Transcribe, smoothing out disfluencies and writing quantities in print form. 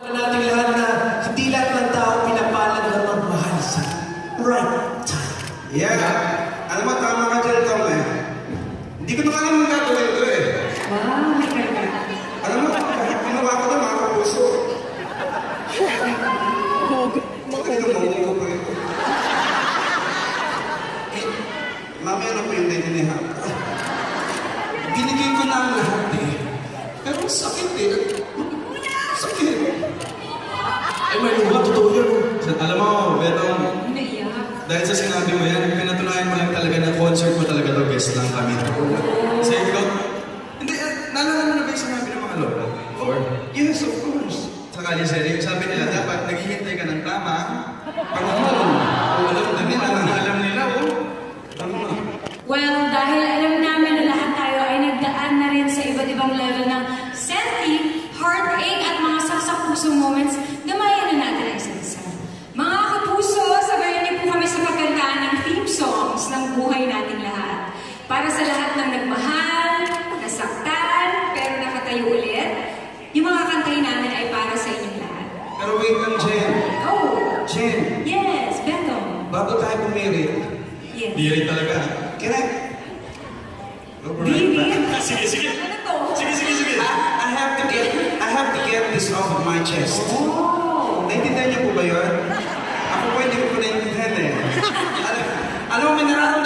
Nating lahat na hindi lahat ng tao pinapalad na magmahal sa right time. Yeah. Alam mo, tama ka dyan, Tom eh. Hindi ko na alam ang gagawin ito eh. Wow, may karga. Alam mo, ginawa ko na mga kapuso. Makagano ko pa ito. Mamaya na po yung naininiha. Binigay ko na ang lahat eh. Pero sakit eh. Sakit. Ay, may luha, totoo yun. Alam mo, Betong, dahil sa sinabi mo yan, pinatunayan mo lang talaga na concert mo talaga to, guest lang kami. Kasi ikaw, hindi, naalala mo na ba yung sinabi ng mga local? Or? Yes, of course. Sa Kaliseri, sabi nila, dapat naghihintay ka ng tama, panahon. Alam nila, oh. Well, dahil alam namin na lahat tayo ay nagdaan na rin sa iba't ibang level ng senti, heartache at mga saksak-pusong moments, gamayan na natin ang isa't isa. Mga kapuso, sabayan niyo po kami sa pagkantaan ng theme songs ng buhay nating lahat. Para sa lahat ng nagmahal, nasaktan, pero nakatayo ulit, yung mga kantahin namin ay para sa inyong lahat. Pero wait lang, Jen. Oh! Jen. Yes, Beto. Bago tayo pumirit. Yes. Birit talaga. Can I? Birit? Sige. Ano to? Sige. I have to get this off of my chest. Oh! Naintindihan niyo po ba yun? Ako po hindi ko po naintindihan eh. Alam mo, may nararamdaman